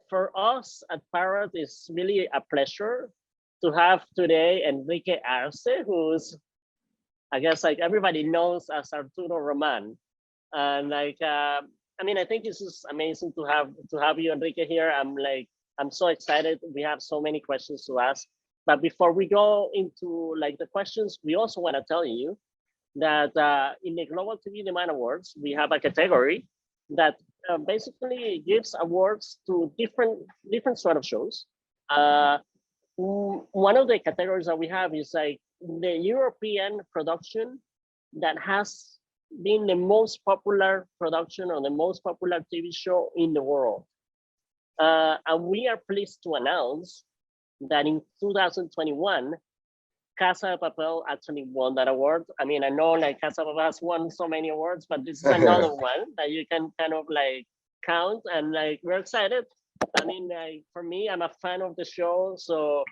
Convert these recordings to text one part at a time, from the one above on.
For us at Parrot, it's really a pleasure to have today Enrique Arce, who's, I guess, like everybody knows as Arturo Roman. And I mean, I think this is amazing to have you, Enrique, here. I'm so excited. We have so many questions to ask. But before we go into like the questions, we also want to tell you that in the Global TV Demand Awards, we have a category that basically gives awards to different sort of shows. Uh, One of the categories that we have is like the European production that has been the most popular production or the most popular TV show in the world. And we are pleased to announce that in 2021, Casa de Papel actually won that award. I mean, I know like Casa de Papel has won so many awards, but this is another one that you can kind of like count, and like we're excited. I mean, like for me, I'm a fan of the show, so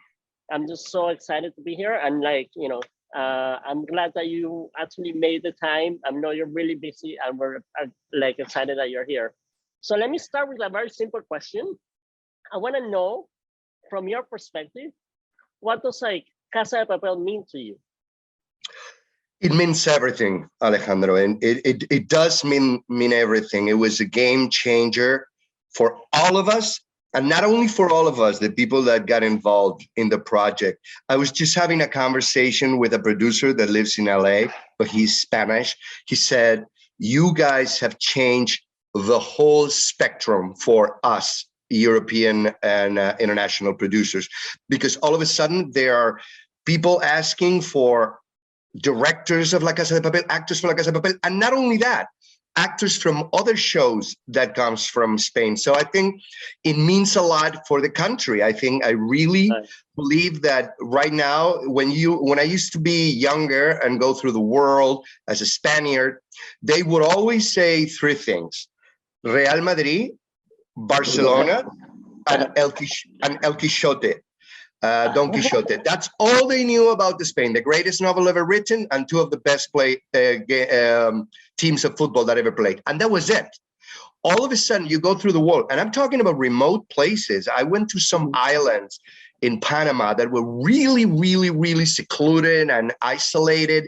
I'm just so excited to be here. And like, I'm glad that you actually made the time. I know you're really busy, and we're like excited that you're here. So let me start with a very simple question. I want to know from your perspective, what does like Casa de Papel mean to you? It means everything, Alejandro, and it does mean everything. It was a game changer for all of us, and not only for all of us, the people that got involved in the project. I was just having a conversation with a producer that lives in LA, but he's Spanish. He said, "You guys have changed the whole spectrum for us, European and international producers, because all of a sudden there are people asking for directors of La Casa de Papel, actors for La Casa de Papel, and not only that, actors from other shows that comes from Spain." So I think it means a lot for the country. I really believe that right now, when I used to be younger and go through the world as a Spaniard, they would always say three things: Real Madrid, Barcelona, and El Quixote. Don Quixote. That's all they knew about the Spain, the greatest novel ever written, and two of the best teams of football that ever played. And that was it. All of a sudden, you go through the world, and I'm talking about remote places. I went to some islands in Panama that were really, really, really secluded and isolated.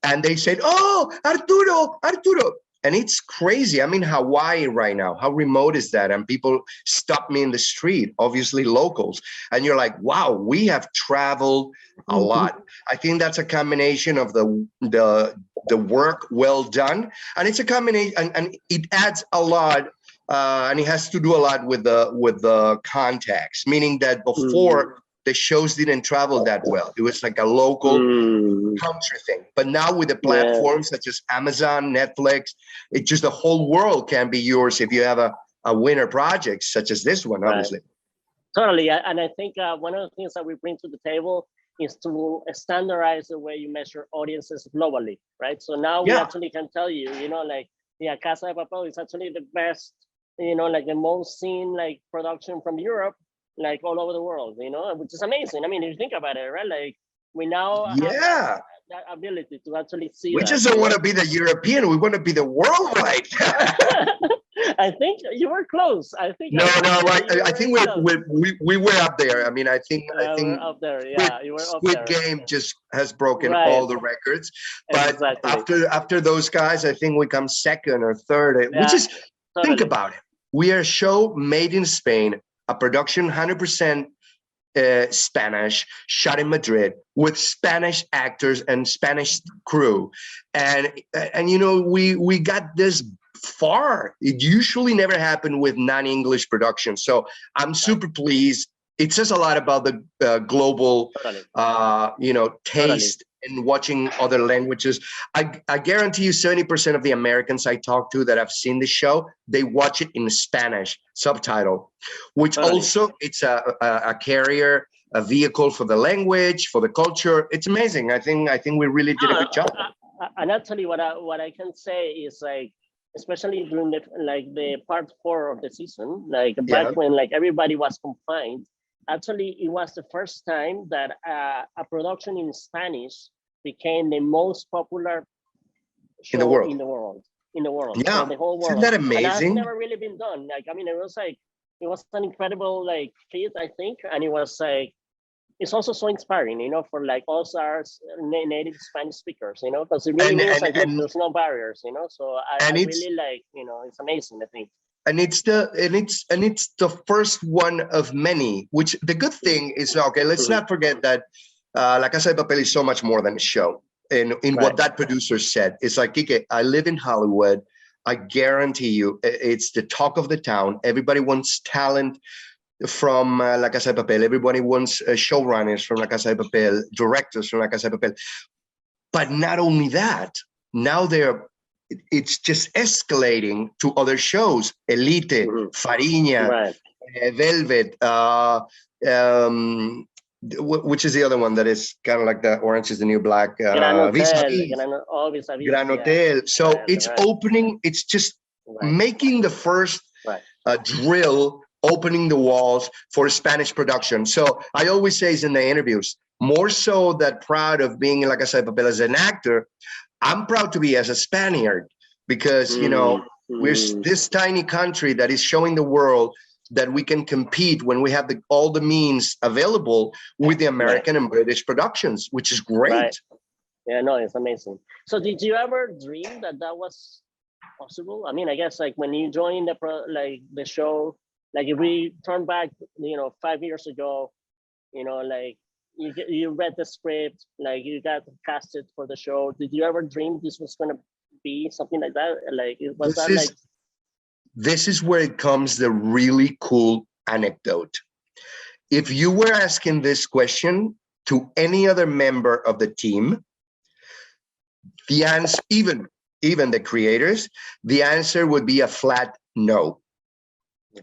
And they said, "Oh, Arturo, Arturo." And it's crazy. I'm in Hawaii right now. How remote is that? And people stop me in the street, obviously locals. And you're like, wow, we have traveled a lot. I think that's a combination of the work well done. And it's a combination, and it adds a lot. And it has to do a lot with the context, meaning that before the shows didn't travel that well. It was like a local country thing. But now with the platforms such as Amazon, Netflix, it's just the whole world can be yours if you have a winner project such as this one, obviously. Totally. And I think one of the things that we bring to the table is to standardize the way you measure audiences globally, right? So now we actually can tell you, Casa de Papel is actually the best, like the most seen like production from Europe, like all over the world, which is amazing. I mean, if you think about it, right? Like we now have that ability to actually see. We just don't want to be the European. We want to be the worldwide. I think you were close. I think. No. I think we were up there. I mean, I think up there. Yeah, you were up Squid there. Game just has broken all the records. But after those guys, I think we come second or third. We just think about it. We are a show made in Spain, a production 100% Spanish, shot in Madrid with Spanish actors and Spanish crew, and we got this far. It usually never happened with non-English productions, so I'm super pleased. It says a lot about the global, taste in watching other languages. I guarantee you 70% of the Americans I talk to that have seen the show, they watch it in Spanish subtitle, which also it's a carrier, a vehicle for the language, for the culture. It's amazing. I think we really did a good job. And actually what I can say is like, especially during the part 4 of the season, like back when like everybody was confined, actually it was the first time that a production in Spanish became the most popular In the show world. in the world. In the world, Yeah. so the whole Isn't world, that and that's amazing? never really been done. Like, I mean, it was an incredible like feat, I think, and it was like it's also so inspiring, you know, for like all stars native Spanish speakers, you know, because it really And means and like, look, and there's no barriers, you know. So I and it's really like, you know, it's amazing, I think. it's the first one of many. Which the good thing is, okay, let's not forget that La Casa de Papel is so much more than a show. In what Right. that producer said, it's like, Kike, I live in Hollywood. I guarantee you, it's the talk of the town. Everybody wants talent from La Casa de Papel. Everybody wants showrunners from La Casa de Papel, directors from La Casa de Papel. But not only that, now it's just escalating to other shows. Elite, Fariña, Right. Velvet, which is the other one that is kind of like the Orange is the New Black, Gran Hotel, Vis-a-Vis, oh, vis-a-vis, Gran yeah. Hotel. So Right, it's right, opening, it's just right, making the first right. drill, opening the walls for Spanish production. So I always say in the interviews, more so that proud of being in La Casa de Papel as an actor, I'm proud to be as a Spaniard because, you know, we're this tiny country that is showing the world that we can compete when we have all the means available with the American and British productions, which is great. Right. Yeah, no, it's amazing. So did you ever dream that that was possible? I mean, I guess like when you joined the show, like if we turn back, you know, 5 years ago, you know, like you read the script, like you got casted for the show. Did you ever dream this was going to be something like that? Like, was that like? This is where it comes the really cool anecdote. If you were asking this question to any other member of the team, the answer, even the creators, the answer would be a flat no,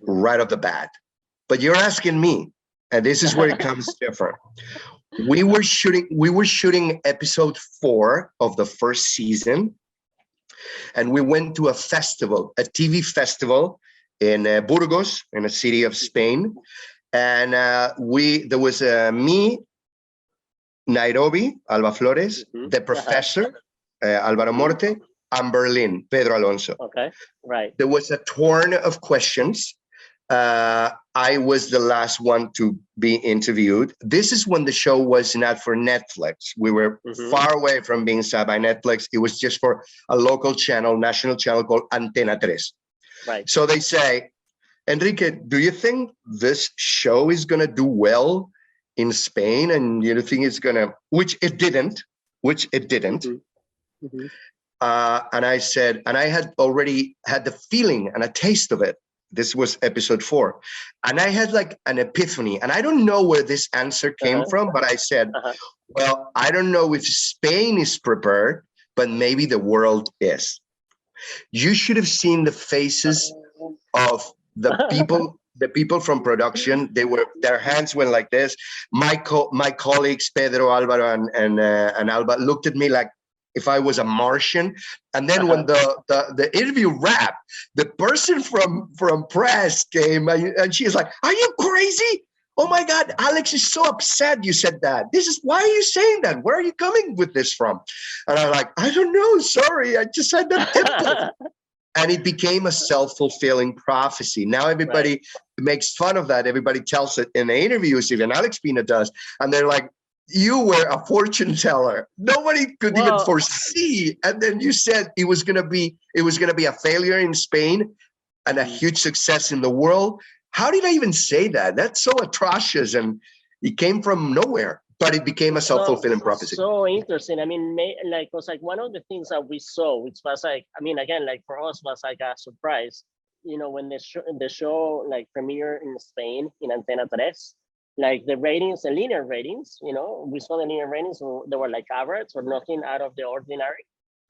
right off the bat. But you're asking me, and this is where it comes different. We were shooting episode 4 of the first season, and we went to a festival, a TV festival in Burgos, in a city of Spain. And there was me, Nairobi, Alba Flores, the professor, Alvaro Morte, and Berlin, Pedro Alonso. Okay, right. There was a torrent of questions. I was the last one to be interviewed. This is when the show was not for Netflix. We were far away from being signed by Netflix. It was just for a local channel, national channel called Antena 3. Right. So they say, Enrique, do you think this show is going to do well in Spain? And you think it's going to, which it didn't. And I said, and I had already had the feeling and a taste of it. This was episode 4. And I had like an epiphany. And I don't know where this answer came from, but I said, well, I don't know if Spain is prepared, but maybe the world is. You should have seen the faces of the people from production. Their hands went like this. My colleagues, Pedro, Alvaro, and Alba looked at me like if I was a Martian. And then when the interview wrapped, the person from press came and she's like, "Are you crazy? Oh my God, Alex is so upset you said that. Why are you saying that? Where are you coming with this from?" And I'm like, "I don't know, sorry, I just had that input." And it became a self-fulfilling prophecy. Now everybody makes fun of that. Everybody tells it in the interviews, even Alex Pina does. And they're like, "You were a fortune teller. Nobody could even foresee." And then you said it was gonna be a failure in Spain and a huge success in the world. How did I even say that? That's so atrocious, and it came from nowhere. But it became a self-fulfilling prophecy. So interesting. I mean, like, was like one of the things that we saw, which was like, I mean, again, like for us was like a surprise. You know, when the show like premiered in Spain in Antena 3, like the ratings, the linear ratings, you know, we saw the linear ratings, they were like average or nothing out of the ordinary.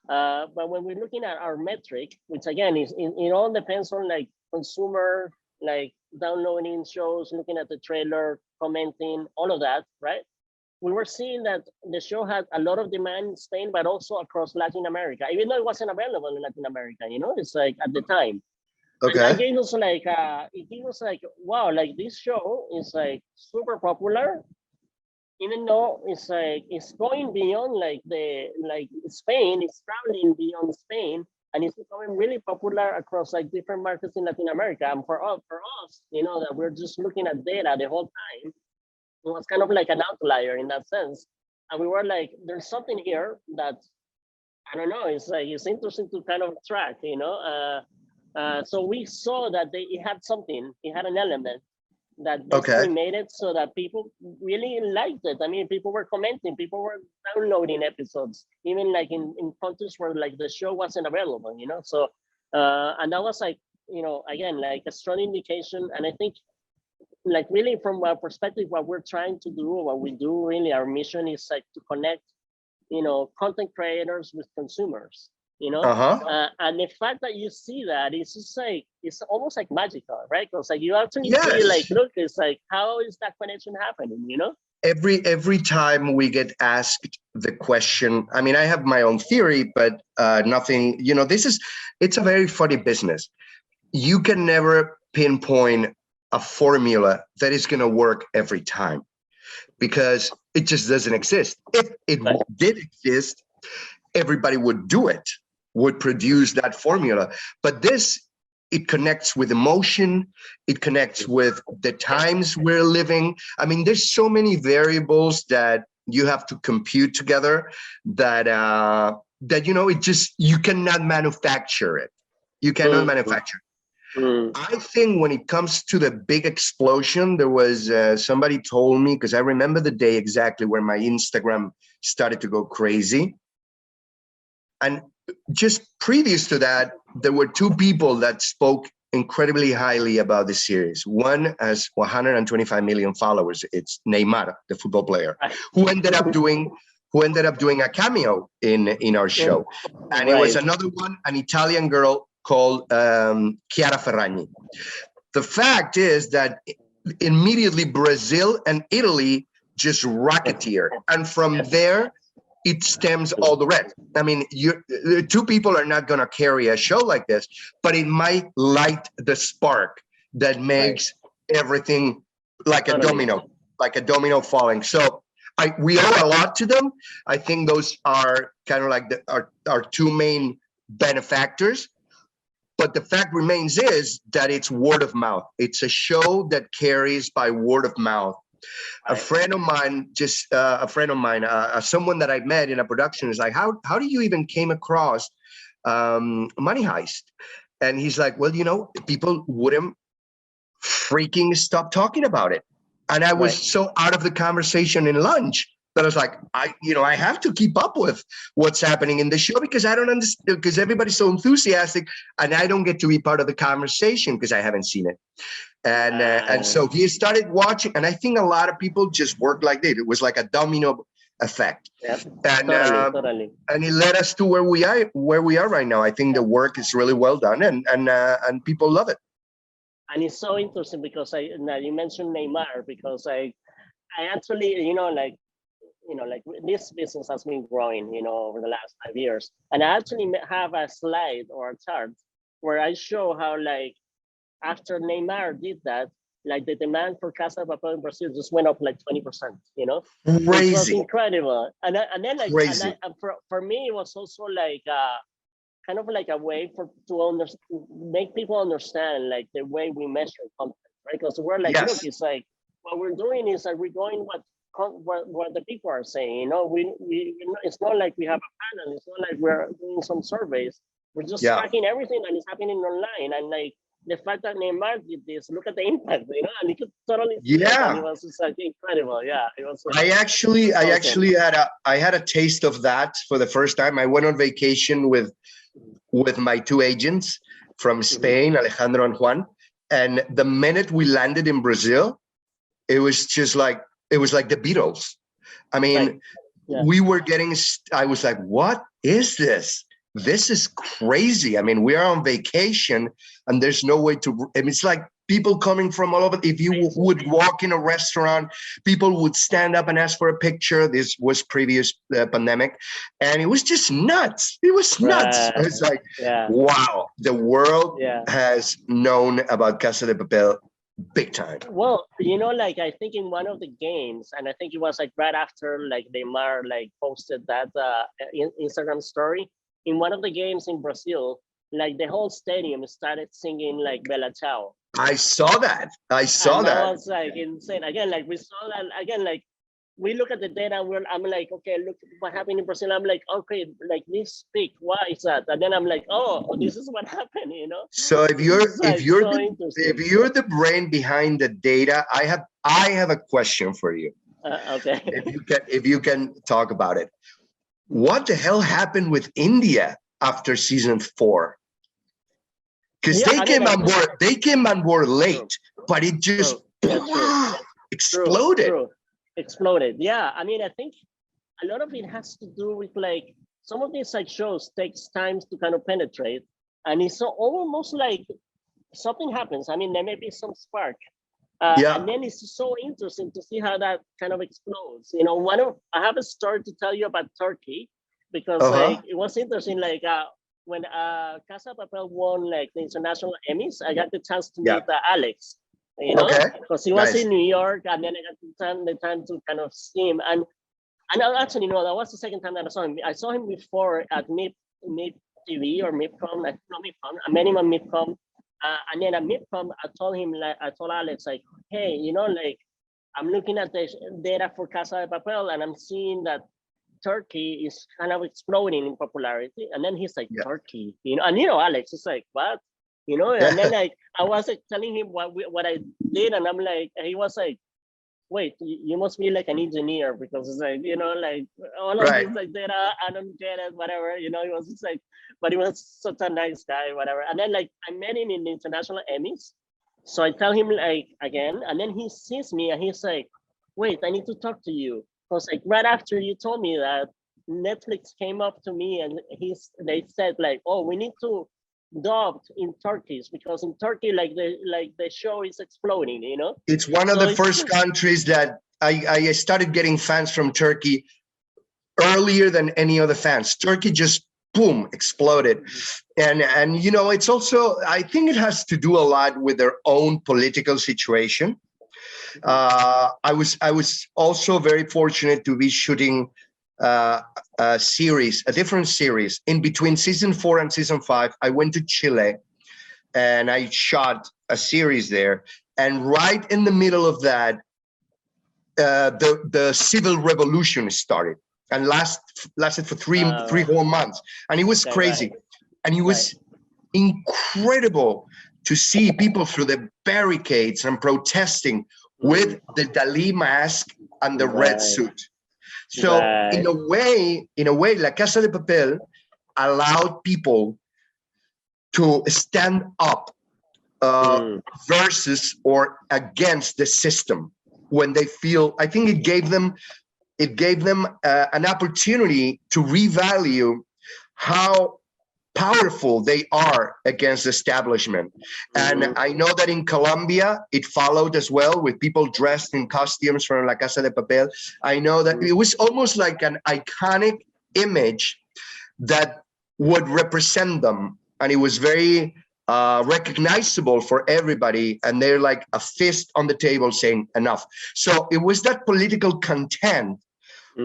But when we're looking at our metric, which again is it all depends on like consumer, like downloading shows, looking at the trailer, commenting, all of that, right? We were seeing that the show had a lot of demand in Spain, but also across Latin America, even though it wasn't available in Latin America, you know, it's like at the time. And that Okay. gave us like, it gave us like, wow, like this show is like super popular, even though it's like it's going beyond like Spain, it's traveling beyond Spain, and it's becoming really popular across like different markets in Latin America. And for us, you know, that we're just looking at data the whole time, it was kind of like an outlier in that sense. And we were like, there's something here that I don't know. It's like it's interesting to kind of track, you know. So we saw that it had something. It had an element that basically Okay. made it so that people really liked it. I mean, people were commenting, people were downloading episodes, even like in countries where like the show wasn't available, you know. So and that was like, you know, again, like a strong indication. And I think like really from our perspective, what we're trying to do, what we do really, our mission is like to connect, you know, content creators with consumers, you know. Uh-huh. And the fact that you see that, it's just like it's almost like magical, right? Because like you actually see like, Yes. look, it's like, how is that connection happening, you know? Every time we get asked the question, I mean, I have my own theory, but nothing, you know, it's a very funny business. You can never pinpoint a formula that is going to work every time because it just doesn't exist. If it Right. did exist, everybody would do it, would produce that formula. But this, it connects with emotion, it connects with the times we're living. I mean, there's so many variables that you have to compute together that that, you know, it just, you cannot manufacture it. You cannot Mm, manufacture. mm, I think when it comes to the big explosion, there was somebody told me, because I remember the day exactly where my Instagram started to go crazy. And just previous to that, there were two people that spoke incredibly highly about the series. One has 125 million followers. It's Neymar, the football player, right. who ended up doing a cameo in our show. And it was Right. another one, an Italian girl called Chiara Ferragni. The fact is that immediately Brazil and Italy just rocketeer, and from Yes. there it stems all the rest. I mean, two people are not going to carry a show like this, but it might light the spark that makes everything like Totally. a domino falling. So we owe a lot to them. I think those are kind of like our two main benefactors. But the fact remains is that it's word of mouth. It's a show that carries by word of mouth. A friend of mine, someone that I met in a production is like, how do you even came across Money Heist? And he's like, well, you know, people wouldn't freaking stop talking about it. And I was Right. so out of the conversation in lunch that I was like, I have to keep up with what's happening in the show because I don't understand, because everybody's so enthusiastic and I don't get to be part of the conversation because I haven't seen it. And so he started watching, and I think a lot of people just worked like that. It was like a domino effect, Yeah. and Totally. and it led us to where we are right now. I think the work is really well done, and people love it. And it's so interesting because now you mentioned Neymar, because I actually, you know, like this business has been growing, you know, over the last 5 years. And I actually have a slide or a chart where I show how like after Neymar did that, like the demand for Casa de Papel in Brazil just went up like 20%, you know, which was Crazy, incredible. And then like, crazy. and for me, it was also like, kind of like a way to make people understand like the way we measure content, right? Because we're like, look, Yes. it's like what we're doing is like we're going what the people are saying. You know, it's not like we have a panel. It's not like we're doing some surveys. We're just Yeah. tracking everything that is happening online. And like the fact that Neymar did this, look at the impact, you know, and you could totally see it. And it was just like incredible. Yeah, it was. I actually had a taste of that for the first time. I went on vacation with my two agents from Spain, Alejandro and Juan. And the minute we landed in Brazil, it was like the Beatles. I mean, we were I was like, what is this? This is crazy. I mean, we are on vacation and there's no way to, and it's like people coming from all over. If you would walk in a restaurant, people would stand up and ask for a picture. This was previous pandemic, and it was just nuts. It was nuts. Right. It's like, Yeah. wow, the world Yeah. has known about Casa de Papel big time. Well, you know, like I think in one of the games, and I think it was like right after like Neymar like posted that Instagram story, in one of the games in Brazil, like the whole stadium started singing like Bella Ciao. I saw that. I saw And that. that was like insane. Again, like we saw that again, like we look at the data, I'm like, okay, look what happened in Brazil. I'm like, okay, like this peak, why is that? And then I'm like, oh, this is what happened, you know? So if you're Like so if you're the brain behind the data, I have a question for you. Okay. If you can talk about it. What the hell happened with India after season 4? Because Yeah, they came on board late, but it just exploded. True. Exploded. Yeah, I mean, I think a lot of it has to do with like some of these like shows takes time to kind of penetrate, and it's so almost like something happens. I mean, there may be some spark, and then it's so interesting to see how that kind of explodes. You know, I have a story to tell you about Turkey because like it was interesting. Like when Casa de Papel won like the international Emmys, I got the chance to meet Alex. You know, because he was in New York, and then I got the time to kind of see him. And I actually know that was the second time that I saw him. I saw him before at MIP TV or MIPCOM, not MIPCOM. I met him at MIPCOM, and then at MIPCOM, I told Alex like, hey, you know, like I'm looking at the data for Casa de Papel, and I'm seeing that Turkey is kind of exploding in popularity. And then he's like, Turkey, you know, and you know, Alex is like, what? You know, and then like I was like telling him what I did, and I'm like, he was like, wait, you must be like an engineer because it's like, you know, like all of this like data, I don't get it, whatever, you know. He was just like, but he was such a nice guy, whatever. And then like I met him in the international Emmys, so I tell him like again, and then he sees me and he's like, wait, I need to talk to you because like right after you told me that, Netflix came up to me and they said like, oh, we need to dubbed in Turkish because in Turkey like the show is exploding, you know. It's one of the first countries that I started getting fans from Turkey earlier than any other fans. Turkey just boom exploded. And you know, it's also, I think it has to do a lot with their own political situation. I was also very fortunate to be shooting a different series in between season 4 and season 5. I went to Chile and I shot a series there, and right in the middle of that the civil revolution started and lasted for three whole months, and it was crazy. And it was incredible to see people through the barricades and protesting with the Dali mask and the red suit. So in a way, La Casa de Papel allowed people to stand up versus or against the system when they feel. I think it gave them an opportunity to revalue how powerful they are against the establishment. And I know that in Colombia, it followed as well with people dressed in costumes from La Casa de Papel. I know that it was almost like an iconic image that would represent them. And it was very recognizable for everybody. And they're like a fist on the table saying enough. So it was that political content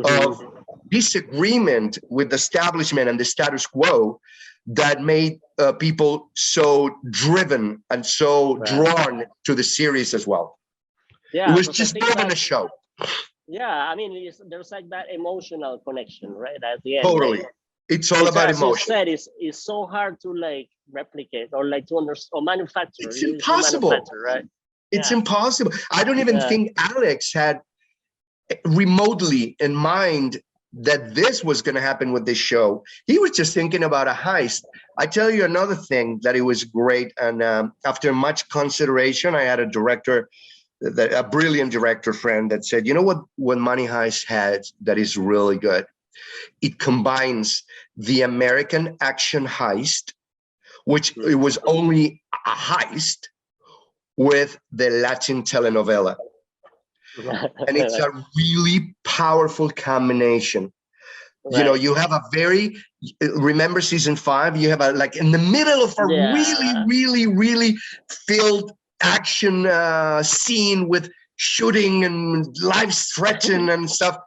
of disagreement with the establishment and the status quo that made people so driven and so drawn to the series as well. Yeah, it was just more than a show. Yeah, I mean, there's like that emotional connection, right? At the end, totally. Like, it's all about emotion. As you said, it's so hard to like replicate or like to understand or manufacture. It's impossible, right? It's impossible. I don't even think Alex had remotely in mind that this was going to happen with this show. He was just thinking about a heist. I tell you another thing that it was great. And after much consideration, I had a director, a brilliant director friend that said, you know what Money Heist had that is really good? It combines the American action heist, which it was only a heist, with the Latin telenovela. And it's a really powerful combination. You know, you have a very, remember season 5, you have a, like in the middle of a really filled action scene with shooting and lives threatened and stuff,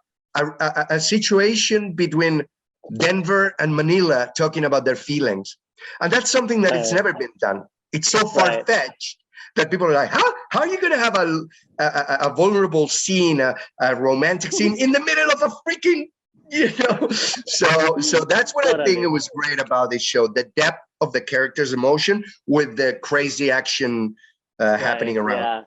a situation between Denver and Manila talking about their feelings. And that's something that it's never been done. It's so far-fetched that people are like, how are you going to have a vulnerable scene, a romantic scene in the middle of a freaking, you know? So that's what I think it was great about this show, the depth of the character's emotion with the crazy action happening around. Yeah,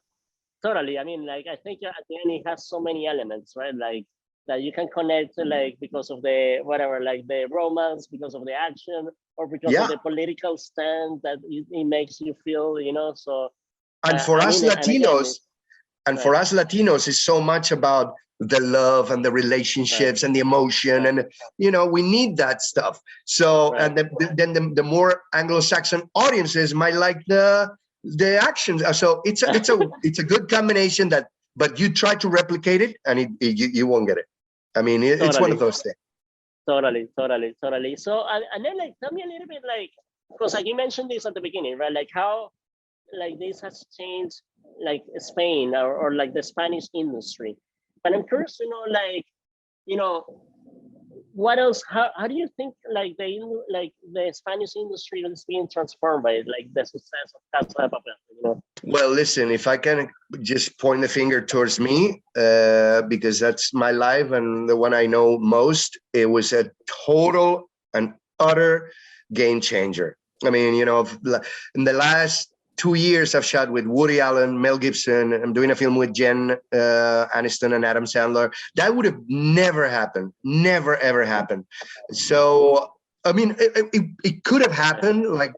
totally. I mean, like, I think at the end it has so many elements, right? Like, that you can connect to, like, because of the whatever, like the romance, because of the action, or because of the political stand that it makes you feel, you know. So and for us Latinos, for us Latinos, it's so much about the love and the relationships and the emotion, and you know, we need that stuff. So and then the more Anglo-Saxon audiences might like the actions. So it's a good combination that, but you try to replicate it and you won't get it. I mean, it's one of those things. Totally. So, and then, like, tell me a little bit, like, because like you mentioned this at the beginning, right? Like how, like, this has changed, like, Spain or like the Spanish industry. But I'm curious to know, like, you know, what else? How do you think, like, the Spanish industry is being transformed by, like, the success of Casa de Papel? You know. Well, listen, if I can just point the finger towards me, because that's my life and the one I know most, it was a total and utter game changer. I mean, you know, in the last 2 years, I've shot with Woody Allen, Mel Gibson. I'm doing a film with Jen Aniston and Adam Sandler. That would have never happened, never, ever happened. So, I mean, it could have happened, like,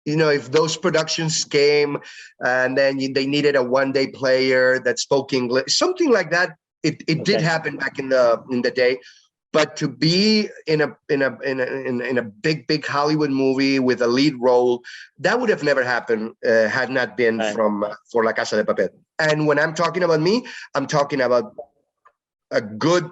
you know, if those productions came and then they needed a one-day player that spoke English, something like that. It did happen back in the day. But to be in a big Hollywood movie with a lead role, that would have never happened had not been for La Casa de Papel. And when I'm talking about me, I'm talking about a good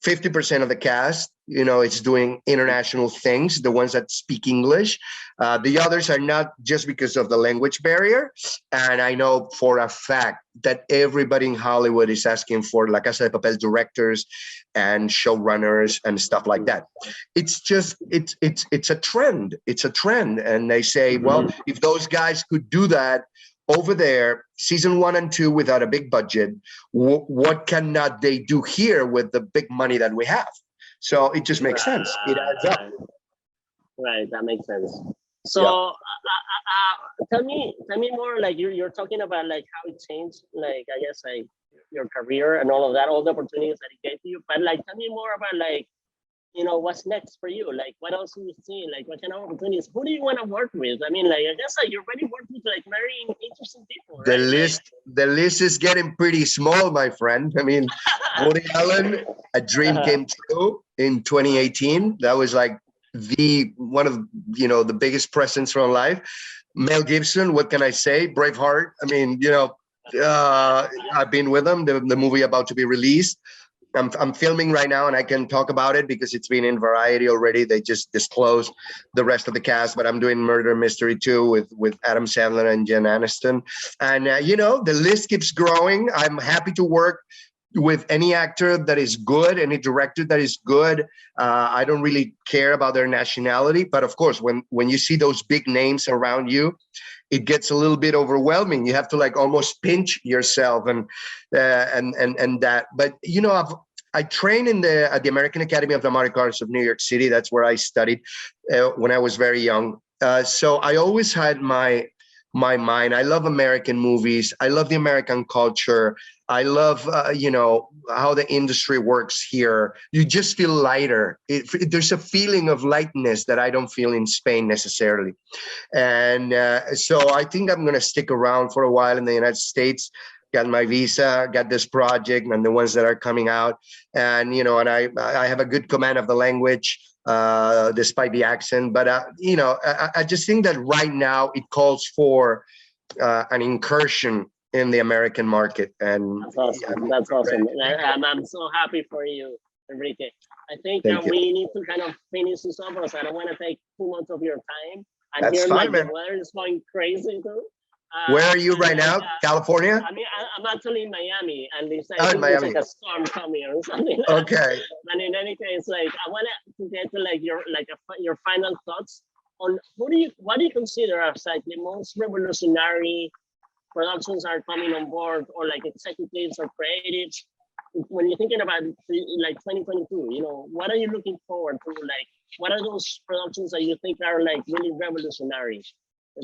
50% of the cast, you know, it's doing international things, the ones that speak English. The others are not, just because of the language barrier. And I know for a fact that everybody in Hollywood is asking for La Casa de Papel directors and showrunners and stuff like that. It's just, it's a trend. It's a trend. And they say, well, if those guys could do that over there, season 1 and 2 without a big budget, what cannot they do here with the big money that we have? So it just makes sense. It adds up. Right, that makes sense. So tell me more, like, you're talking about, like, how it changed, like, I guess, like, your career and all of that, all the opportunities that it gave you. But, like, tell me more about, like, you know, what's next for you? Like, what else do you see? Like, what kind of opportunities? Who do you want to work with? I mean, like, I guess, like, you already worked with, like, very interesting people, right? The list is getting pretty small, my friend. I mean, Woody Allen, A Dream Came True in 2018. That was like one of, you know, the biggest presents from life. Mel Gibson, what can I say? Braveheart. I mean, you know, I've been with him. The movie about to be released. I'm filming right now, and I can talk about it because it's been in Variety already. They just disclosed the rest of the cast, but I'm doing Murder Mystery 2 with Adam Sandler and Jen Aniston. And, you know, the list keeps growing. I'm happy to work with any actor that is good, any director that is good. I don't really care about their nationality. But, of course, when you see those big names around you, it gets a little bit overwhelming. You have to, like, almost pinch yourself and that. But, you know, I trained at the American Academy of Dramatic Arts of New York City. That's where I studied when I was very young. So I always had my mind. I love American movies. I love the American culture. I love, you know, how the industry works here. You just feel lighter. There's a feeling of lightness that I don't feel in Spain necessarily. And so I think I'm going to stick around for a while in the United States. Got my visa, got this project, and the ones that are coming out. And, you know, and I have a good command of the language, despite the accent. But, you know, I just think that right now it calls for an incursion in the American market. And That's awesome. That's awesome. I'm so happy for you, Enrique. I think thank you. we need to kind of finish this up because I don't want to take too much of your time. And That's here, fine, like, man. the weather is going crazy too. Where are you right now? California? I mean, I'm actually in Miami, and they say Oh, in there's Miami. like a storm coming or something. Okay. But in any case, like, I want to get to like your final thoughts on what do you consider as like the most revolutionary productions are coming on board, or like executives or creatives when you're thinking about like 2022. You know, what are you looking forward to? Like, what are those productions that you think are like really revolutionary?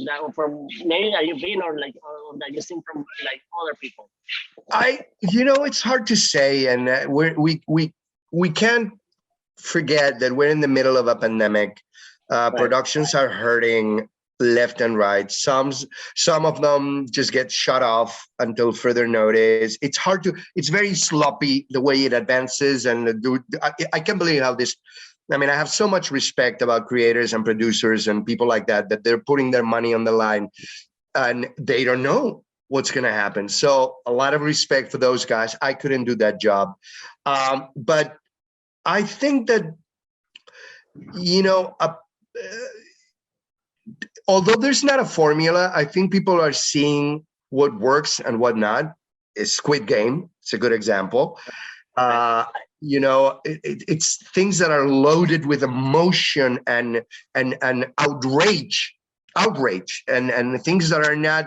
That from maybe that you've been, or like, or that you've seen from like other people. It's hard to say, and we can't forget that we're in the middle of a pandemic. Right. Productions are hurting left and right. Some of them just get shut off until further notice. It's very sloppy the way it advances, and I can't believe how this. I mean, I have so much respect about creators and producers and people like that they're putting their money on the line and they don't know what's going to happen. So a lot of respect for those guys. I couldn't do that job. But I think that, although there's not a formula, I think people are seeing what works and what not. Squid Game, it's a good example. It's things that are loaded with emotion and outrage and things that are not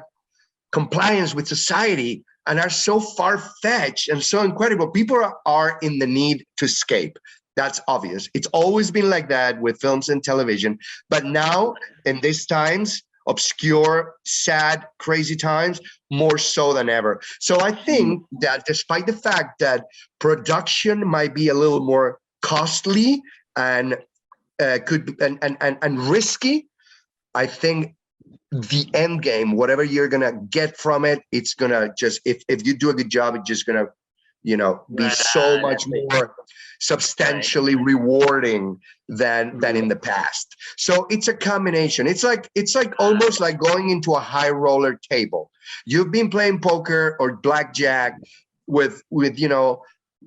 compliance with society and are so far-fetched and so incredible. People are in the need to escape. That's obvious. It's always been like that with films and television, but now in these times, obscure, sad, crazy times, more so than ever. So I think that despite the fact that production might be a little more costly and risky, I think the end game, whatever you're gonna get from it, it's gonna just, if you do a good job, it's just gonna be so much more substantially rewarding than in the past. So it's a combination. It's like almost like going into a high roller table. You've been playing poker or blackjack with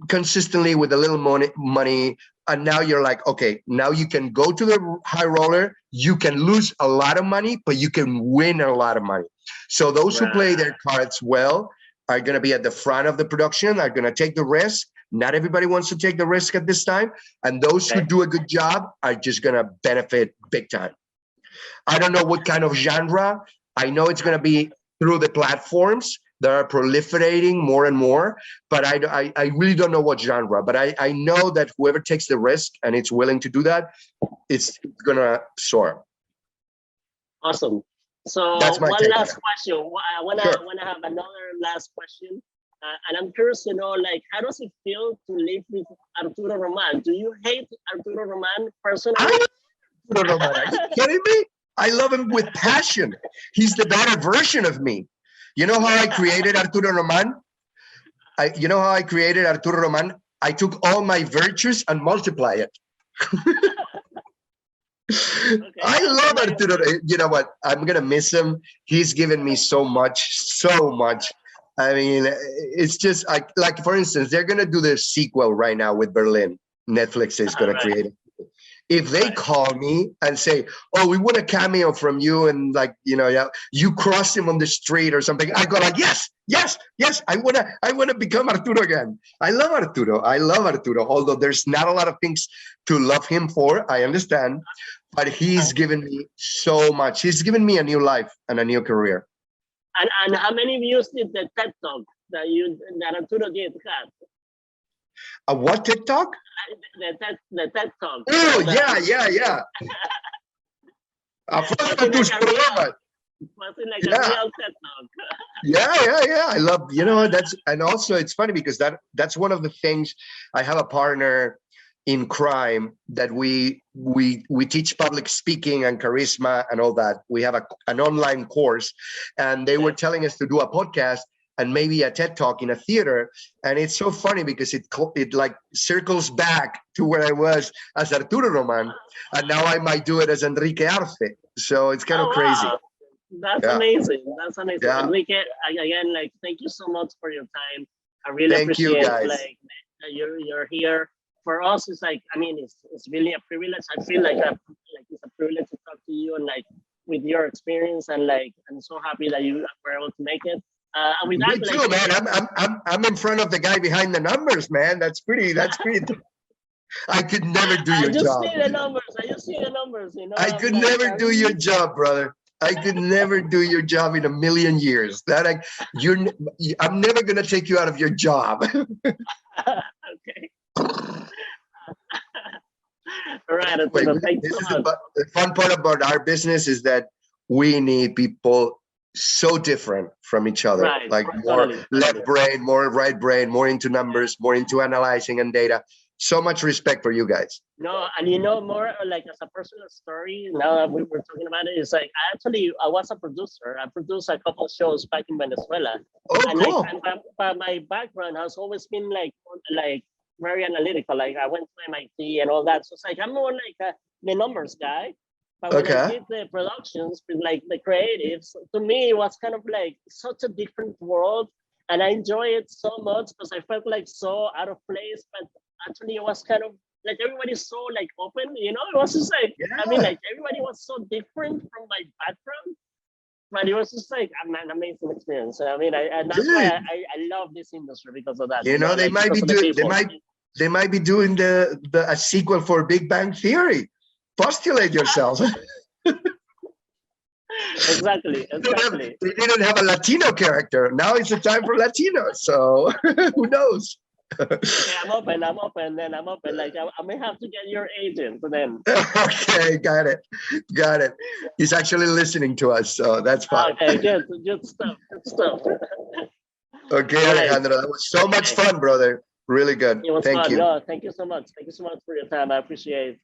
consistently with a little money, and now you're like, okay, now you can go to the high roller. You can lose a lot of money, but you can win a lot of money. So those who play their cards well are going to be at the front of the production, are going to take the risk. Not everybody wants to take the risk at this time. And those who do a good job are just going to benefit big time. I don't know what kind of genre. I know it's going to be through the platforms that are proliferating more and more, but I really don't know what genre. But I know that whoever takes the risk and it's willing to do that, it's going to soar. Awesome. So one last question. I want to have another last question. And I'm curious to know, like, how does it feel to live with Arturo Roman? Do you hate Arturo Roman personally? Arturo Roman, are you kidding me? I love him with passion. He's the better version of me. You know how I created Arturo Roman? I took all my virtues and multiply it. Okay. I love Arturo. You know what? I'm going to miss him. He's given me so much. I mean, it's just like for instance, they're going to do the sequel right now with Berlin. Netflix is going to create it. If they call me and say, "Oh, we want a cameo from you," and you cross him on the street or something, I go like, "Yes, I wanna become Arturo again." I love Arturo. Although there's not a lot of things to love him for, I understand, but he's given me so much. He's given me a new life and a new career. And how many views did the TED Talk that Arturo did have? A what TikTok? The TED Talk. Oh, yeah. Was it like a real TED Talk? Yeah. I love, and also it's funny because that's one of the things. I have a partner in crime that we teach public speaking and charisma and all that. We have an online course, and they were telling us to do a podcast and maybe a TED Talk in a theater. And it's so funny because it like circles back to where I was as Arturo Roman, and now I might do it as Enrique Arce. So it's kind of crazy. Wow. That's Yeah. amazing. That's amazing. Yeah. Enrique, again, like, thank you so much for your time. I really Thank you, appreciate guys. like that you're here. For us, it's like, I mean, it's really a privilege. I feel like it's a privilege to talk to you and like with your experience, and like I'm so happy that you were able to make it. And with Me that, too, like, man. I'm in front of the guy behind the numbers, man. That's pretty. I could never do I your just job. see the numbers. I just see the numbers. You know, I I'm could like, never do your job, brother. I could never do your job in a million years. I'm never gonna take you out of your job. okay. All right, Wait, Arturo, thanks this so is much. the fun part about our business is that we need people so different from each other, Right, like more totally, left totally. brain, more right brain, more into numbers, more into analyzing and data. So much respect for you guys. No, and you know, more like as a personal story, now that we were talking about it, is like I was a producer. I produced a couple of shows back in Venezuela. Oh, And like, cool. but my background has always been like very analytical. Like I went to MIT and all that. So it's like I'm more like the numbers guy. But when I Okay. did the productions with like the creatives, to me it was kind of like such a different world, and I enjoy it so much because I felt like so out of place. But actually, it was kind of like everybody's so like open. You know, it was just like, I mean, Yeah. like everybody was so different from my background, but it was just like an amazing experience. I mean, and that's why Good. I love this industry because of that. You know, they like might because be of the doing people. they might be doing a sequel for Big Bang Theory. Postulate yourselves. Exactly, exactly. They didn't have a Latino character. Now it's the time for Latinos. So who knows? Okay, I'm open. I'm open. Then I'm open. Like I may have to get your agent then. Okay, got it. Got it. He's actually listening to us, so that's fine. Okay, good stuff. Good stuff. Okay, All right. Alejandro, that was so much Okay. fun, brother. Really good. It was Thank fun. you. No, thank you so much. Thank you so much for your time. I appreciate it.